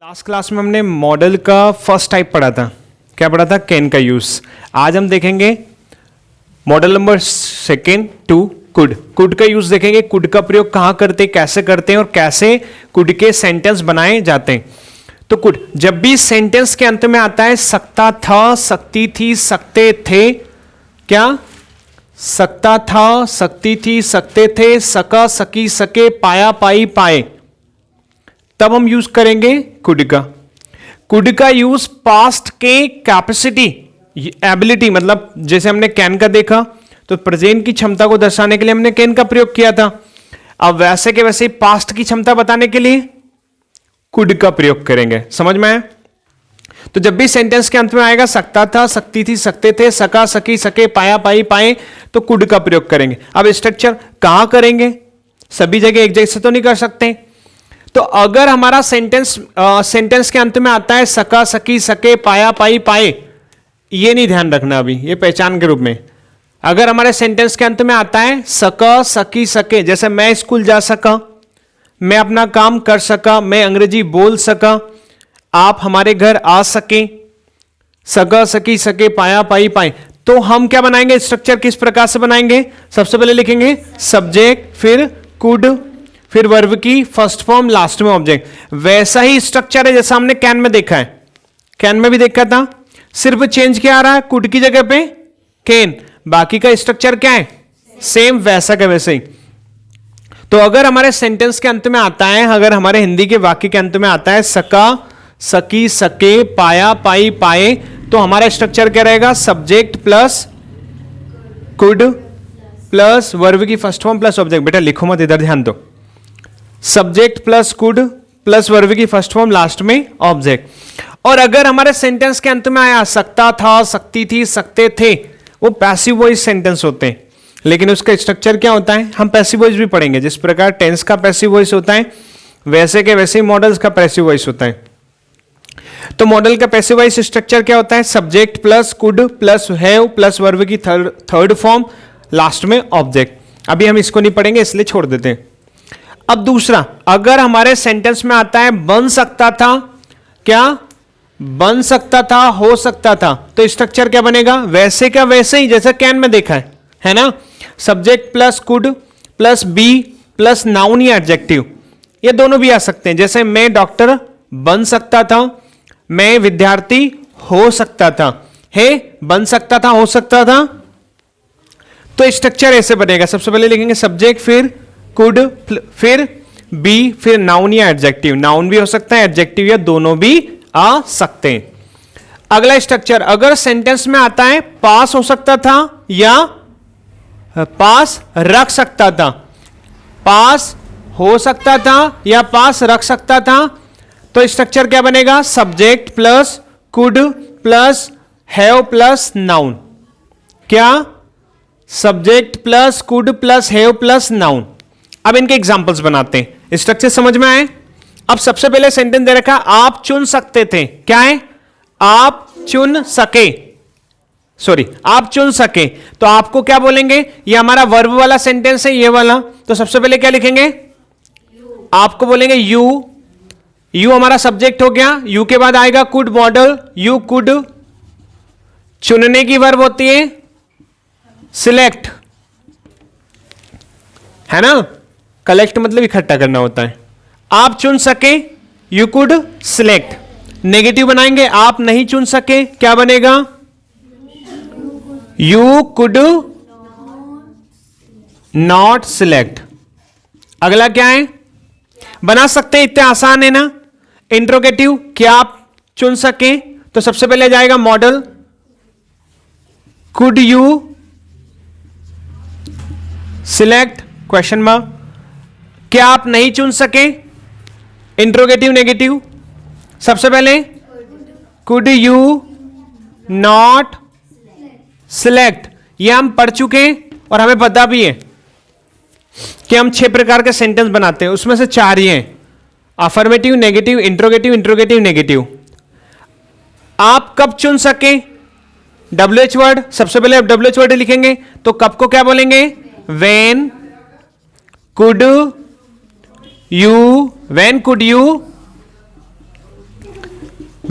Last class में हमने model का फर्स्ट टाइप पढ़ा था। क्या पढ़ा था? कैन का यूज। आज हम देखेंगे modal number second two could. Could का यूज देखेंगे, कुड का प्रयोग कहां करते, कैसे करते हैं और कैसे कुड के सेंटेंस बनाए जाते हैं। तो कुड जब भी सेंटेंस के अंत में आता है सकता था, सकती थी, सकते थे, क्या सकता था, सकती थी, सकते थे, सका, सकी, सके, पाया, पाई, पाए, तब हम यूज करेंगे कुड का। कुड का यूज पास्ट के कैपेसिटी, एबिलिटी, मतलब जैसे हमने कैन का देखा तो प्रेजेंट की क्षमता को दर्शाने के लिए हमने कैन का प्रयोग किया था। अब वैसे के वैसे पास्ट की क्षमता बताने के लिए कुड का प्रयोग करेंगे। समझ में आया? तो जब भी सेंटेंस के अंत में आएगा सकता था, सकती थी, सकते थे, सका, सकी, सके, पाया, पाई, पाए, तो कुड का प्रयोग करेंगे। अब स्ट्रक्चर कहां करेंगे? सभी जगह एक जैसे तो नहीं कर सकते। तो अगर हमारा सेंटेंस के अंत में आता है सका, सकी, सके, पाया, पाई, पाए, ये नहीं ध्यान रखना अभी, ये पहचान के रूप में। अगर हमारे सेंटेंस के अंत में आता है सका, सकी, सके, जैसे मैं स्कूल जा सका, मैं अपना काम कर सका, मैं अंग्रेजी बोल सका, आप हमारे घर आ सके, सका, सकी, सके, पाया, पाई, पाए, तो हम क्या बनाएंगे? स्ट्रक्चर किस प्रकार से बनाएंगे? सबसे पहले लिखेंगे सब्जेक्ट, फिर कुड, फिर वर्ब की फर्स्ट फॉर्म, लास्ट में ऑब्जेक्ट। वैसा ही स्ट्रक्चर है जैसा हमने कैन में देखा है। कैन में भी देखा था, सिर्फ चेंज क्या आ रहा है? कुड की जगह पे कैन, बाकी का स्ट्रक्चर क्या है? सेम, वैसा का वैसे ही। तो अगर हमारे सेंटेंस के अंत में आता है, अगर हमारे हिंदी के वाक्य के अंत में आता है सका, सकी, सके, पाया, पाई, पाए, तो हमारा स्ट्रक्चर क्या रहेगा? Subject plus could plus verb की फर्स्ट फॉर्म प्लस ऑब्जेक्ट। बेटा लिखो मत, इधर ध्यान दो। Subject plus could plus verb की फर्स्ट फॉर्म, लास्ट में ऑब्जेक्ट। और अगर हमारे सेंटेंस के अंत में आया सकता था, सकती थी, सकते थे, वो पैसिव वॉइस सेंटेंस होते हैं। लेकिन उसका स्ट्रक्चर क्या होता है? हम पैसिव वॉइस भी पढ़ेंगे। जिस प्रकार टेंस का पैसिव वॉइस होता है, वैसे के वैसे ही मॉडल्स का पैसिव वॉइस होता है। तो मॉडल का पैसिव वॉइस स्ट्रक्चर क्या होता है? Subject plus could plus have plus verb की थर्ड फॉर्म, लास्ट में ऑब्जेक्ट। अभी हम इसको नहीं पढ़ेंगे इसलिए छोड़ देते हैं। अब दूसरा, अगर हमारे सेंटेंस में आता है बन सकता था, क्या बन सकता था, हो सकता था, तो स्ट्रक्चर क्या बनेगा? वैसे का वैसे ही जैसा कैन में देखा है ना? Subject plus could plus be plus noun या एडजेक्टिव, ये दोनों भी आ सकते हैं। जैसे मैं डॉक्टर बन सकता था, मैं विद्यार्थी हो सकता था, है बन सकता था, हो सकता था। तो स्ट्रक्चर ऐसे बनेगा, सबसे पहले लिखेंगे सब्जेक्ट, फिर कुड, फिर बी, फिर नाउन या एडजेक्टिव। नाउन भी हो सकता है, एडजेक्टिव या दोनों भी आ सकते हैं। अगला स्ट्रक्चर, अगर सेंटेंस में आता है पास हो सकता था या पास रख सकता था, पास हो सकता था या पास रख सकता था, तो स्ट्रक्चर क्या बनेगा? Subject plus could plus have plus noun. क्या? Subject plus could plus have plus noun. अब इनके एग्जांपल्स बनाते हैं। स्ट्रक्चर समझ में आए? अब सबसे पहले सेंटेंस दे रखा, आप चुन सकते थे, क्या है? आप चुन सके, सॉरी आप चुन सके, तो आपको क्या बोलेंगे? ये हमारा वर्ब वाला सेंटेंस है, ये वाला, तो सबसे पहले क्या लिखेंगे? आपको बोलेंगे यू। यू हमारा सब्जेक्ट हो गया, यू के बाद आएगा कुड मॉडल, यू कुड। चुनने की वर्ब होती है सिलेक्ट, है ना? कलेक्ट मतलब इकट्ठा करना होता है। आप चुन सके, यू कुड सिलेक्ट। नेगेटिव बनाएंगे, आप नहीं चुन सके, क्या बनेगा? You could not select. अगला क्या है? बना सकते हैं, इतने आसान है ना? इंट्रोगेटिव, क्या आप चुन सके, तो सबसे पहले जाएगा model, could you select question mark. क्या आप नहीं चुन सके? इंट्रोगेटिव नेगेटिव, सबसे पहले कुड यू नॉट सिलेक्ट। ये हम पढ़ चुके हैं और हमें पता भी है कि हम 6 प्रकार के सेंटेंस बनाते हैं, उसमें से 4 ही हैं, affirmative, negative, interrogative, interrogative, negative. आप कब चुन सके? WH वर्ड, सबसे पहले आप WH वर्ड लिखेंगे, तो कब को क्या बोलेंगे? When could you, when could you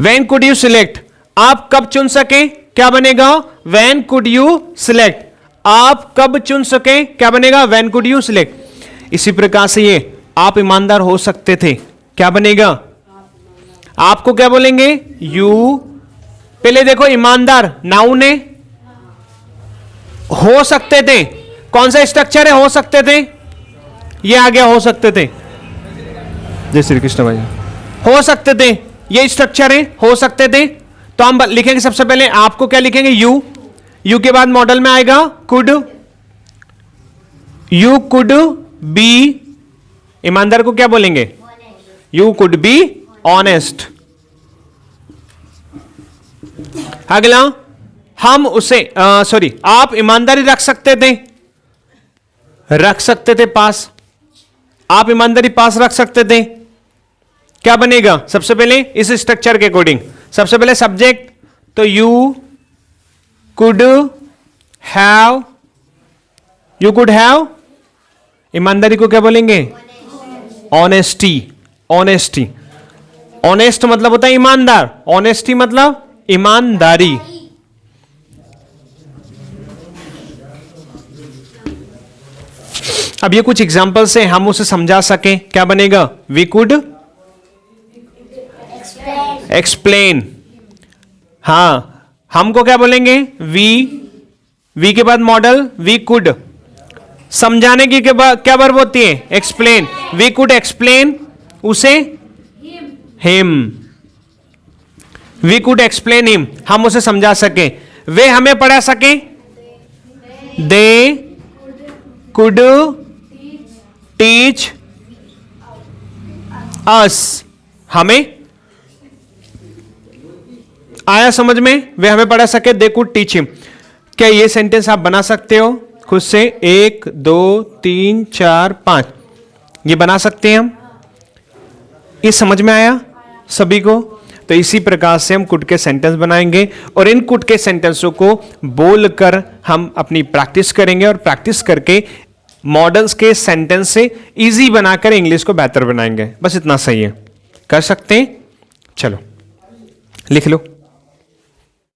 when could you select, आप कब चुन सके, क्या बनेगा, व्हेन कुड यू सिलेक्ट, आप कब चुन सके, क्या बनेगा, व्हेन कुड यू सिलेक्ट। इसी प्रकार से ये आप ईमानदार हो सकते थे, क्या बनेगा, आपको क्या बोलेंगे, यू। पहले देखो ईमानदार नाउन है, हो सकते थे, कौन सा स्ट्रक्चर है, हो सकते थे, ये आ गया हो सकते थे, जय श्री कृष्ण भाई, हो सकते थे, ये स्ट्रक्चर है, हो सकते थे। तो हम लिखेंगे सबसे पहले आपको क्या लिखेंगे, यू, यू के बाद मॉडल में आएगा कुड, यू कुड बी, ईमानदार को क्या बोलेंगे, यू कुड बी ऑनेस्ट। अगला, हम उसे सॉरी आप ईमानदारी रख सकते थे, रख सकते थे पास, आप ईमानदारी पास रख सकते थे, क्या बनेगा, सबसे पहले इस स्ट्रक्चर के अकॉर्डिंग सबसे पहले सब्जेक्ट, तो you could have, you could have, ईमानदारी को क्या बोलेंगे, ऑनेस्टी, ऑनेस्टी, ऑनेस्ट मतलब होता है ईमानदार, ऑनेस्टी मतलब ईमानदारी। अब ये कुछ एग्जांपल से हम उसे समझा सके, क्या बनेगा, वी कुड एक्सप्लेन, हाँ हमको क्या बोलेंगे, वी के बाद मॉडल, वी कुड, समझाने की के बाद क्या वर्ब होती है, एक्सप्लेन, वी कुड एक्सप्लेन उसे, him, we could explain him, हम उसे समझा सके, वे हमें पढ़ा सके, दे कुड टीच अस, हमें आया समझ में, वे हमें पढ़ा सके, दे कुड टीच हिम। क्या ये सेंटेंस आप बना सकते हो खुद से, 1 2 3 4 5 ये बना सकते हैं हम, ये समझ में आया सभी को। तो इसी प्रकार से हम कुड के सेंटेंस बनाएंगे और इन कुड के सेंटेंसों को बोलकर हम अपनी प्रैक्टिस करेंगे और प्रैक्टिस करके मॉडल्स के सेंटेंस से इजी बनाकर इंग्लिश को बेहतर बनाएंगे। बस इतना सही है, कर सकते हैं, चलो लिख लो।